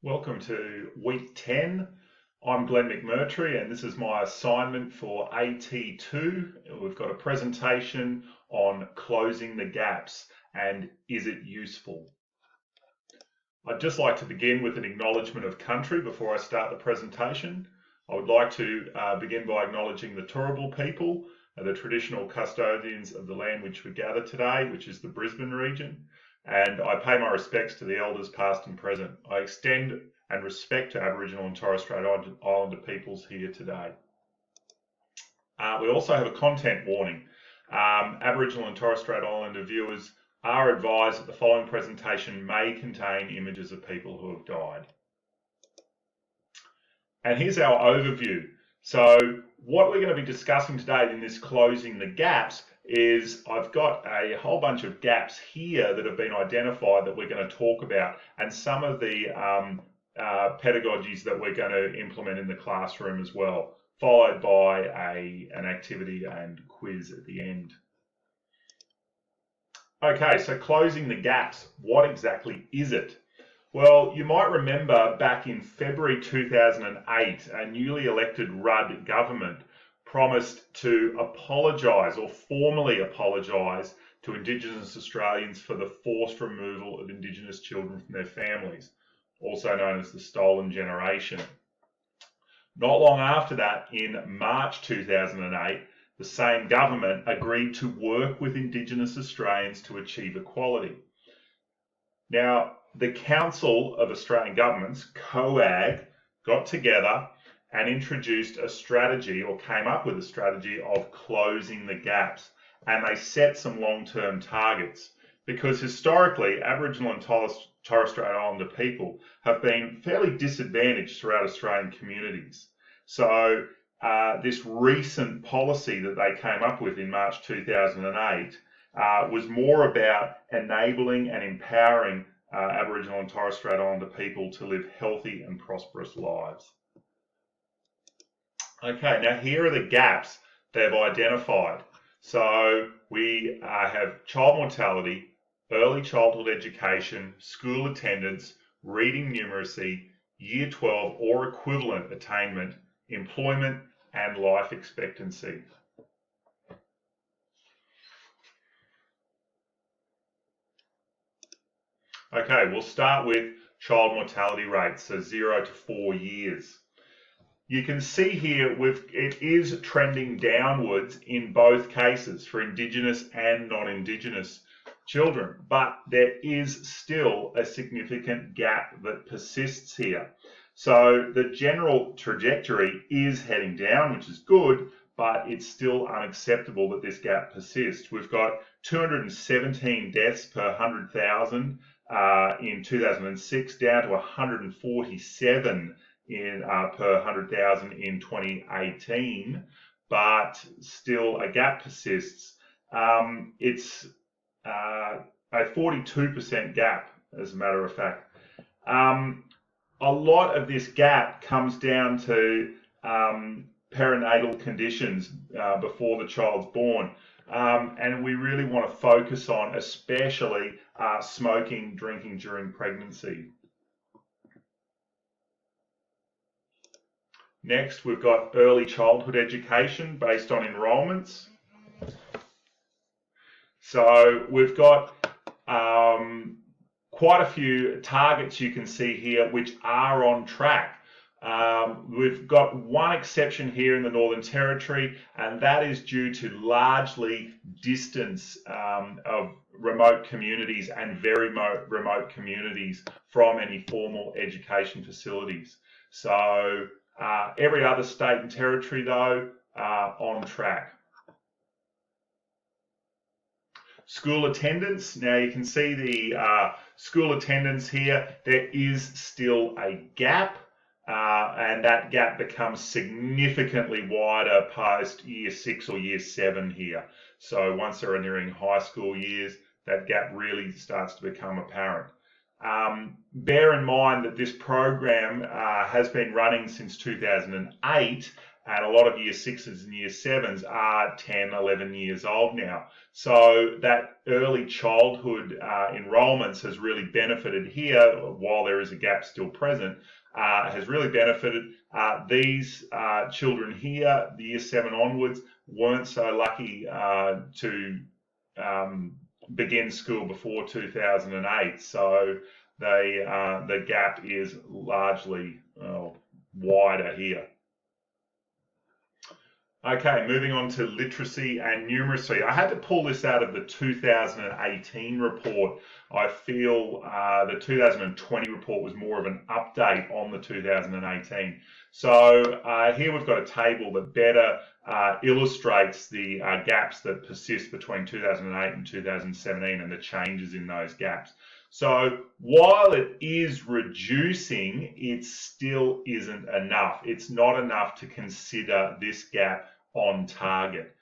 Welcome to week 10. I'm Glenn McMurtry and this is my assignment for AT2. We've got a presentation on closing the gaps and is it useful? I'd just like to begin with an acknowledgement of country before I start the presentation. I would like to begin by acknowledging the Turrbal people, the traditional custodians of the land which we gather today, which is the Brisbane region. And I pay my respects to the elders past and present. I extend and respect to Aboriginal and Torres Strait Islander peoples here today. We also have a content warning. Aboriginal and Torres Strait Islander viewers are advised that the following presentation may contain images of people who have died. And here's our overview. So what we're going to be discussing today in this closing the gaps is I've got a whole bunch of gaps here that have been identified that we're going to talk about, and some of the pedagogies that we're going to implement in the classroom as well, followed by an activity and quiz at the end. Okay, so closing the gaps, what exactly is it? Well, you might remember back in February 2008, a newly elected Rudd government promised to apologise or formally apologise to Indigenous Australians for the forced removal of Indigenous children from their families, also known as the stolen generation. Not long after that, in March 2008, the same government agreed to work with Indigenous Australians to achieve equality. Now, the Council of Australian Governments, COAG, got together and introduced a strategy, or came up with a strategy of closing the gaps. And they set some long-term targets, because historically Aboriginal and Torres Strait Islander people have been fairly disadvantaged throughout Australian communities. So this recent policy that they came up with in March 2008 was more about enabling and empowering Aboriginal and Torres Strait Islander people to live healthy and prosperous lives. Okay, now here are the gaps they've identified. So we have child mortality, early childhood education, school attendance, reading numeracy, year 12 or equivalent attainment, employment, and life expectancy. Okay, we'll start with child mortality rates, so 0 to 4 years. You can see here it is trending downwards in both cases for Indigenous and non-Indigenous children, but there is still a significant gap that persists here. So the general trajectory is heading down, which is good, but it's still unacceptable that this gap persists. We've got 217 deaths per 100,000 in 2006, down to 147 per 100,000 in 2018, but still a gap persists. It's a 42% gap, as a matter of fact. A lot of this gap comes down to perinatal conditions before the child's born. And we really want to focus on especially smoking, drinking during pregnancy. Next, we've got early childhood education based on enrolments. So we've got quite a few targets you can see here which are on track. We've got one exception here in the Northern Territory, and that is due to largely distance of remote communities and very remote communities from any formal education facilities. So every other state and territory, though, on track. School attendance. Now you can see the school attendance here. There is still a gap, and that gap becomes significantly wider post year 6 or year 7 here. So once they're nearing high school years, that gap really starts to become apparent. Bear in mind that this program has been running since 2008, and a lot of year 6s and year 7s are 10, 11 years old now. So that early childhood enrolments has really benefited here, while there is a gap still present, has really benefited. These children here, the year 7 onwards, weren't so lucky to begin school before 2008, so the gap is largely wider here. Okay, moving on to literacy and numeracy. I had to pull this out of the 2018 report. I feel the 2020 report was more of an update on the 2018. So here we've got a table that better illustrates the gaps that persist between 2008 and 2017 and the changes in those gaps. So while it is reducing, it still isn't enough. It's not enough to consider this gap on target.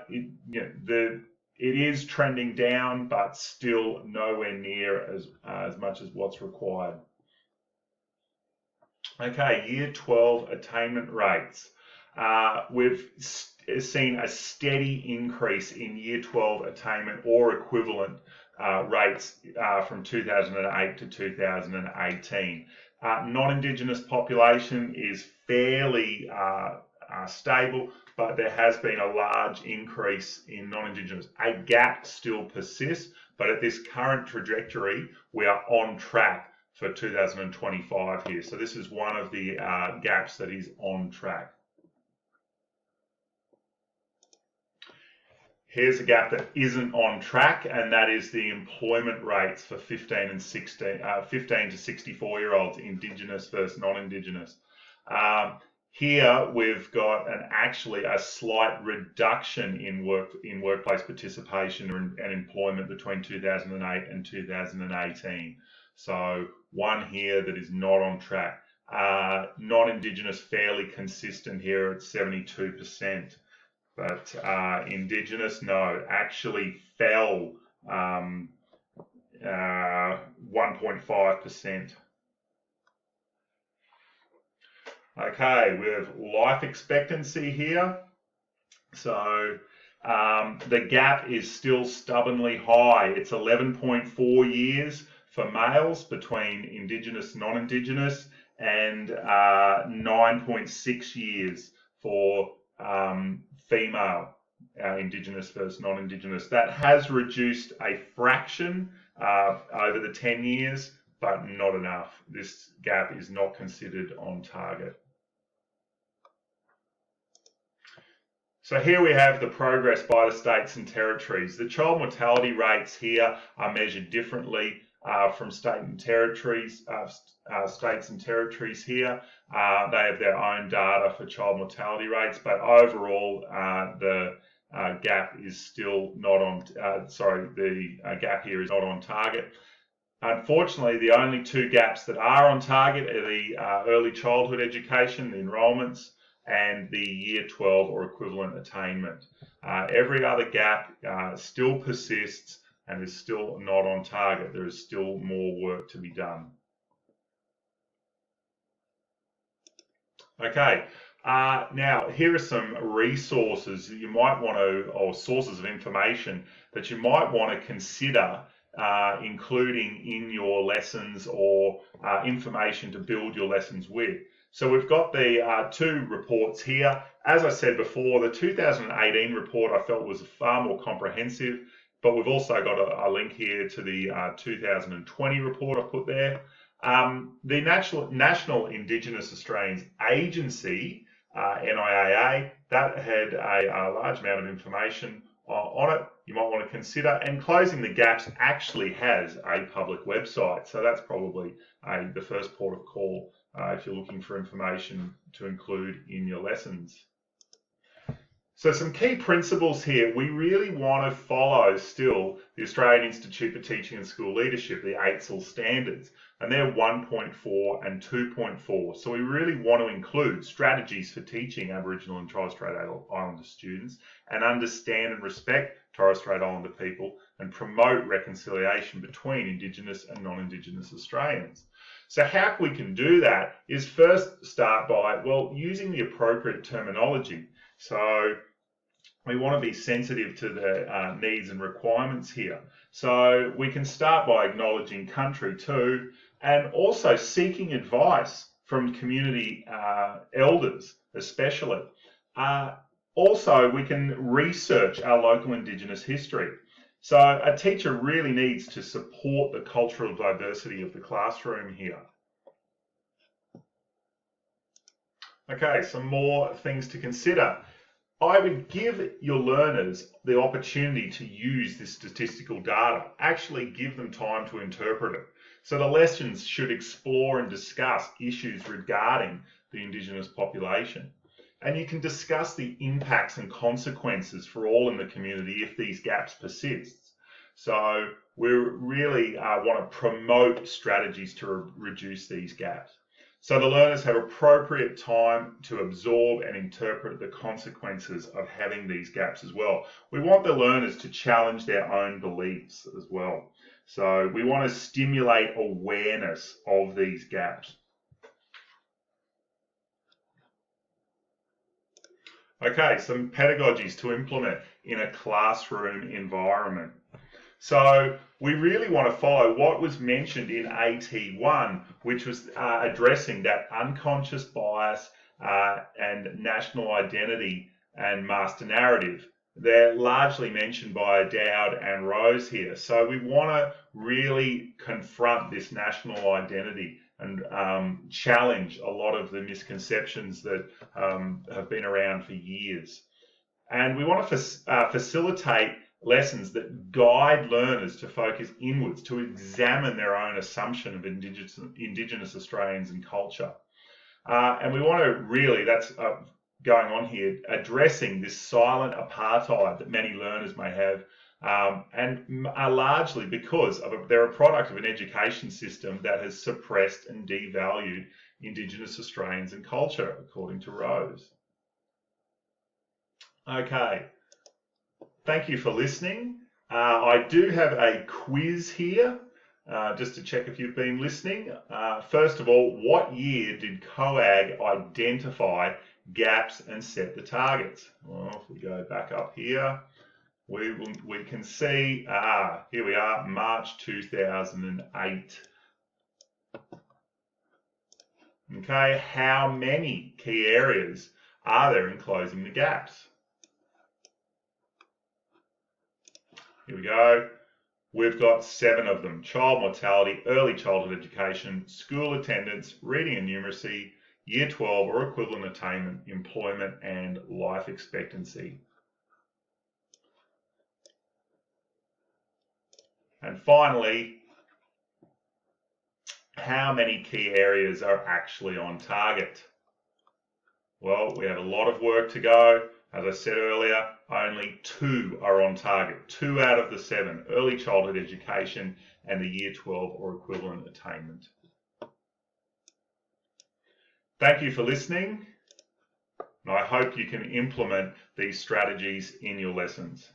It is trending down, but still nowhere near as much as what's required. Okay, year 12 attainment rates. We've seen a steady increase in year 12 attainment or equivalent rates from 2008 to 2018. Non-Indigenous population is fairly stable, but there has been a large increase in non-Indigenous. A gap still persists, but at this current trajectory, we are on track for 2025 here. So this is one of the gaps that is on track. Here's a gap that isn't on track, and that is the employment rates for 15 to 64-year-olds, Indigenous versus non-Indigenous. Here we've got actually a slight reduction in workplace participation and employment between 2008 and 2018. So one here that is not on track. Non-Indigenous fairly consistent here at 72%. But Indigenous, no, actually fell 1.5%. Okay, we have life expectancy here. So the gap is still stubbornly high. It's 11.4 years for males between Indigenous and non-Indigenous, and 9.6 years for female Indigenous versus non-Indigenous. That has reduced a fraction over the 10 years, but not enough. This gap is not considered on target. So here we have the progress by the states and territories. The child mortality rates here are measured differently from states and territories here. They have their own data for child mortality rates, but overall the gap is still not on. The gap here is not on target. Unfortunately, the only two gaps that are on target are the early childhood education, the enrolments, and the year 12 or equivalent attainment. Every other gap still persists and is still not on target. There is still more work to be done. Okay, now here are some resources that you might want to, or sources of information that you might want to consider including in your lessons, or information to build your lessons with. So we've got the two reports here. As I said before, the 2018 report I felt was far more comprehensive, but we've also got a link here to the 2020 report I put there. The National Indigenous Australians Agency, NIAA, that had a large amount of information on it you might want to consider, and Closing the Gaps actually has a public website, so that's probably the first port of call if you're looking for information to include in your lessons. So some key principles here. We really want to follow still the Australian Institute for Teaching and School Leadership, the AITSL standards, and they're 1.4 and 2.4. So we really want to include strategies for teaching Aboriginal and Torres Strait Islander students, and understand and respect Torres Strait Islander people, and promote reconciliation between Indigenous and non-Indigenous Australians. So how we can do that is first start by, well, using the appropriate terminology. So we want to be sensitive to the needs and requirements here. So we can start by acknowledging country too, and also seeking advice from community elders especially. Also, we can research our local Indigenous history. So a teacher really needs to support the cultural diversity of the classroom here. Okay, some more things to consider. I would give your learners the opportunity to use this statistical data, actually give them time to interpret it. So the lessons should explore and discuss issues regarding the Indigenous population. And you can discuss the impacts and consequences for all in the community if these gaps persist. So we really want to promote strategies to reduce these gaps. So the learners have appropriate time to absorb and interpret the consequences of having these gaps as well. We want the learners to challenge their own beliefs as well. So we want to stimulate awareness of these gaps. Okay, some pedagogies to implement in a classroom environment. So we really want to follow what was mentioned in AT1, which was addressing that unconscious bias and national identity and master narrative. They're largely mentioned by Dowd and Rose here. So we want to really confront this national identity and challenge a lot of the misconceptions that have been around for years. And we want to facilitate lessons that guide learners to focus inwards, to examine their own assumption of Indigenous Australians and culture. And we want to really, that's going on here, addressing this silent apartheid that many learners may have, and are largely because they're a product of an education system that has suppressed and devalued Indigenous Australians and culture, according to Rose. Okay. Thank you for listening. I do have a quiz here, just to check if you've been listening. First of all, what year did COAG identify gaps and set the targets? Well, if we go back up here, we can see, here we are, March 2008. Okay, how many key areas are there in closing the gaps? Here we go. We've got 7 of them: child mortality, early childhood education, school attendance, reading and numeracy, year 12 or equivalent attainment, employment, and life expectancy. And finally, how many key areas are actually on target? Well, we have a lot of work to go. As I said earlier, only 2 are on target. 2 out of the 7, early childhood education and the year 12 or equivalent attainment. Thank you for listening, and I hope you can implement these strategies in your lessons.